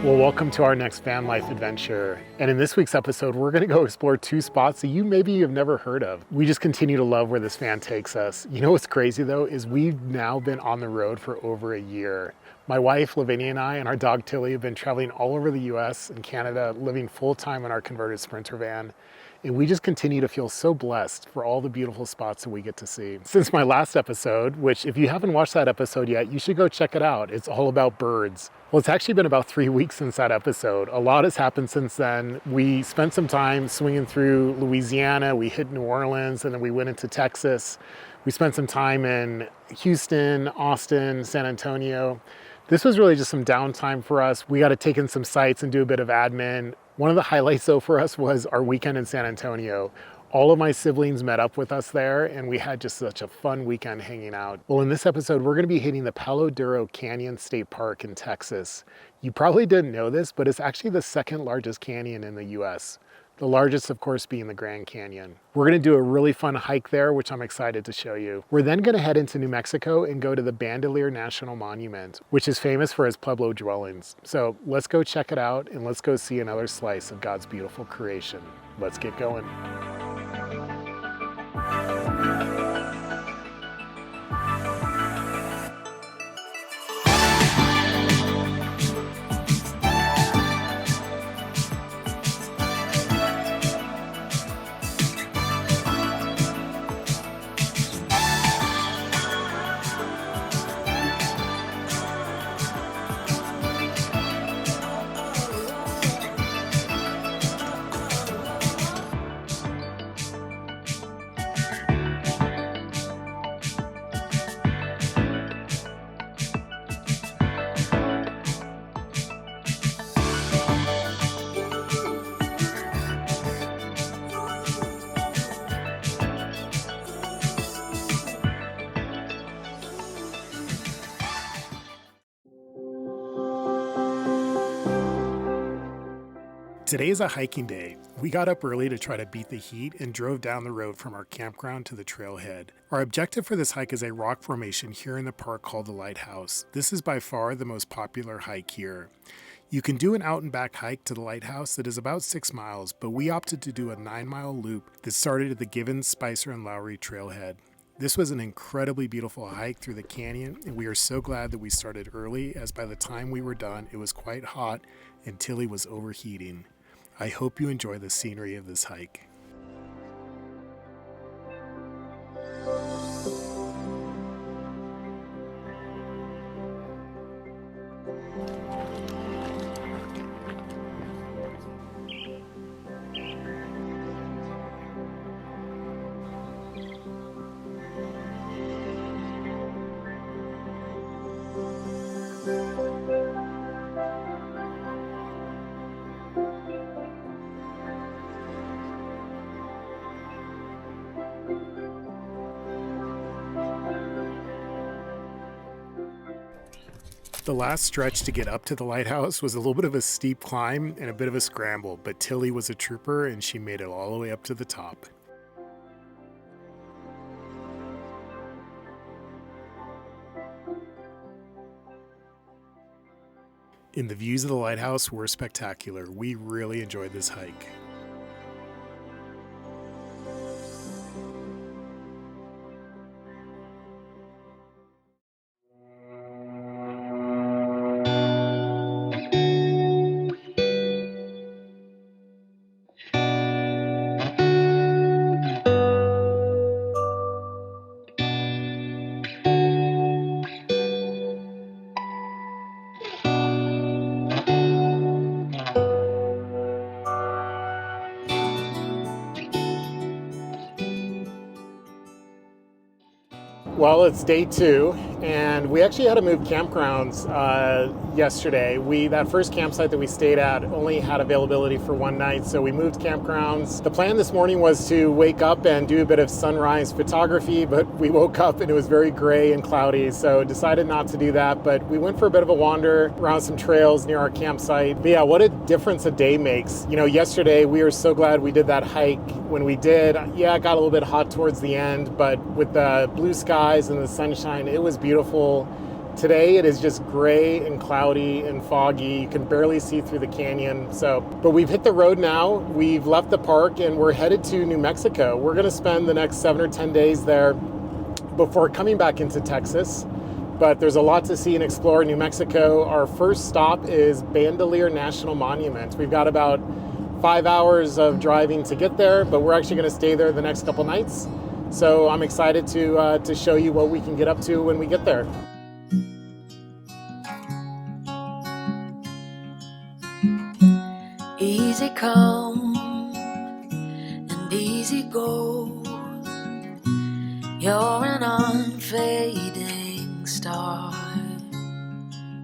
Well, welcome to our next van life adventure. And in this week's episode, we're gonna go explore two spots that you maybe have never heard of. We just continue to love where this van takes us. You know what's crazy though, is we've now been on the road for over a year. My wife, Lavinia, and I, and our dog Tilly have been traveling all over the US and Canada, living full-time in our converted Sprinter van. And we just continue to feel so blessed for all the beautiful spots that we get to see. Since my last episode, which if you haven't watched that episode yet, you should go check it out. It's all about birds. Well, it's actually been about 3 weeks since that episode. A lot has happened since then. We spent some time swinging through Louisiana, we hit New Orleans, and then we went into Texas. We spent some time in Houston, Austin, San Antonio. This was really just some downtime for us. We got to take in some sites and do a bit of admin. One of the highlights though for us was our weekend in San Antonio. All of my siblings met up with us there and we had just such a fun weekend hanging out. Well, in this episode, we're gonna be hitting the Palo Duro Canyon State Park in Texas. You probably didn't know this, but it's actually the second largest canyon in the US. The largest, of course, being the Grand Canyon. We're gonna do a really fun hike there, which I'm excited to show you. We're then gonna head into New Mexico and go to the Bandelier National Monument, which is famous for its Pueblo dwellings. So let's go check it out and let's go see another slice of God's beautiful creation. Let's get going. Today is a hiking day. We got up early to try to beat the heat and drove down the road from our campground to the trailhead. Our objective for this hike is a rock formation here in the park called the Lighthouse. This is by far the most popular hike here. You can do an out and back hike to the lighthouse that is about 6 miles, but we opted to do a 9-mile loop that started at the Givens, Spicer, and Lowry trailhead. This was an incredibly beautiful hike through the canyon, and we are so glad that we started early, as by the time we were done, it was quite hot and Tilly was overheating. I hope you enjoy the scenery of this hike. The last stretch to get up to the lighthouse was a little bit of a steep climb and a bit of a scramble, but Tilly was a trooper and she made it all the way up to the top. And the views of the lighthouse were spectacular. We really enjoyed this hike. Well, it's day 2, and we actually had to move campgrounds yesterday. That first campsite that we stayed at only had availability for one night, so we moved campgrounds. The plan this morning was to wake up and do a bit of sunrise photography, but we woke up and it was very gray and cloudy, so decided not to do that. But we went for a bit of a wander around some trails near our campsite. But yeah, what a difference a day makes. You know, yesterday we were so glad we did that hike when we did. Yeah, it got a little bit hot towards the end, but with the blue skies and the sunshine, it was beautiful. Today it is just gray and cloudy and foggy. You can barely see through the canyon. But we've hit the road now. We've left the park and we're headed to New Mexico. We're gonna spend the next 7 or 10 days there before coming back into Texas. But there's a lot to see and explore in New Mexico. Our first stop is Bandelier National Monument. We've got about 5 hours of driving to get there, but we're actually gonna stay there the next couple nights. So I'm excited to show you what we can get up to when we get there. Easy come and easy go. You're an unfading star,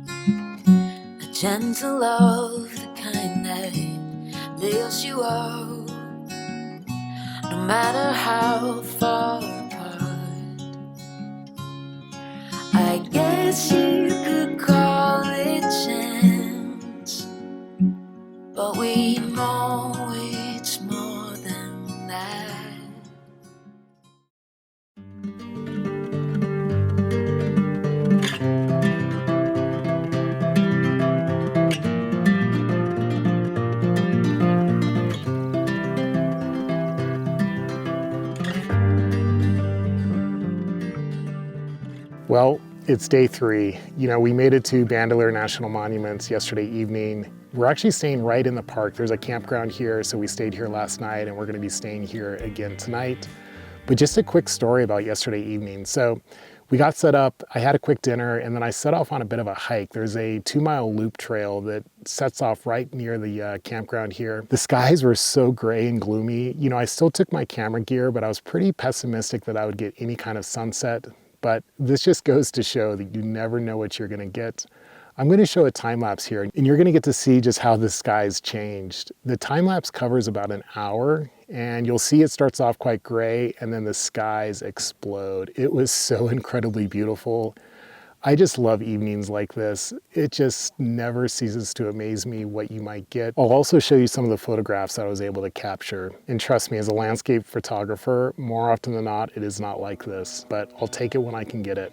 a gentle love, the kind that lifts you up, no matter how far apart. I guess you could call it chance, but we know it's more than that. Well, it's day 3. We made it to Bandelier National Monuments yesterday evening. We're actually staying right in the park. There's a campground here, so we stayed here last night and we're gonna be staying here again tonight. But just a quick story about yesterday evening. So we got set up, I had a quick dinner, and then I set off on a bit of a hike. There's a 2-mile loop trail that sets off right near the campground here. The skies were so gray and gloomy. I still took my camera gear, but I was pretty pessimistic that I would get any kind of sunset. But this just goes to show that you never know what you're gonna get. I'm gonna show a time lapse here, and you're gonna get to see just how the skies changed. The time lapse covers about an hour, and you'll see it starts off quite gray, and then the skies explode. It was so incredibly beautiful. I just love evenings like this. It just never ceases to amaze me what you might get. I'll also show you some of the photographs that I was able to capture. And trust me, as a landscape photographer, more often than not, it is not like this, but I'll take it when I can get it.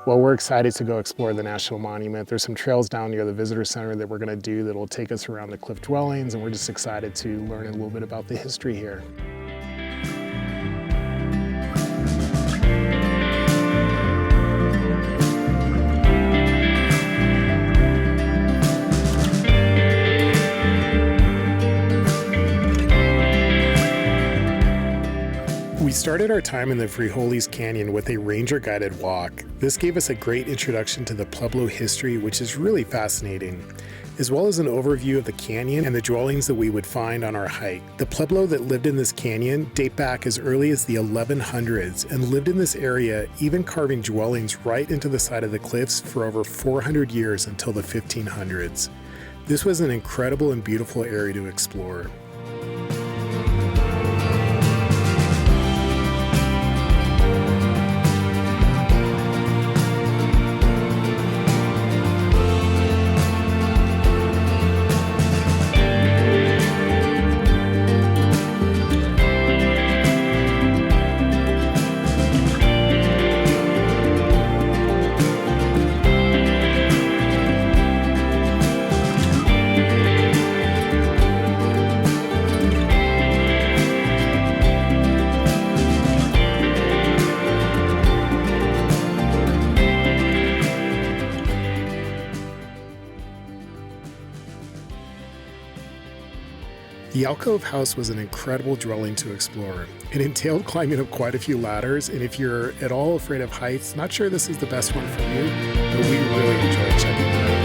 Well, we're excited to go explore the National Monument. There's some trails down near the visitor center that we're gonna do that'll take us around the cliff dwellings, and we're just excited to learn a little bit about the history here. We started our time in the Frijoles Canyon with a ranger-guided walk. This gave us a great introduction to the Pueblo history, which is really fascinating, as well as an overview of the canyon and the dwellings that we would find on our hike. The Pueblo that lived in this canyon date back as early as the 1100s and lived in this area, even carving dwellings right into the side of the cliffs for over 400 years until the 1500s. This was an incredible and beautiful area to explore. The alcove house was an incredible dwelling to explore. It entailed climbing up quite a few ladders, and if you're at all afraid of heights, not sure this is the best one for you, but we really enjoyed checking it out.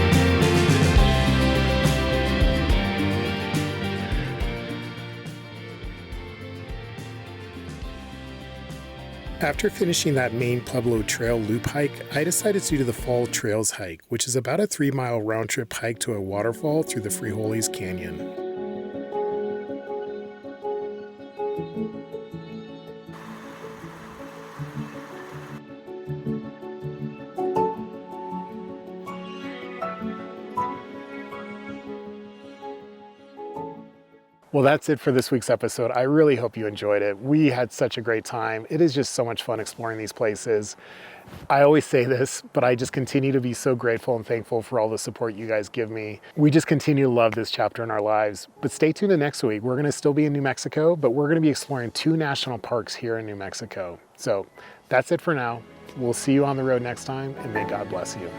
After finishing that main Pueblo Trail loop hike, I decided to do the Fall Trails hike, which is about a 3-mile round-trip hike to a waterfall through the Frijoles Canyon. Well, that's it for this week's episode. I really hope you enjoyed it. We had such a great time. It is just so much fun exploring these places. I always say this, but I just continue to be so grateful and thankful for all the support you guys give me. We just continue to love this chapter in our lives. But stay tuned to next week. We're going to still be in New Mexico, but we're going to be exploring 2 national parks here in New Mexico. So that's it for now. We'll see you on the road next time, and may God bless you.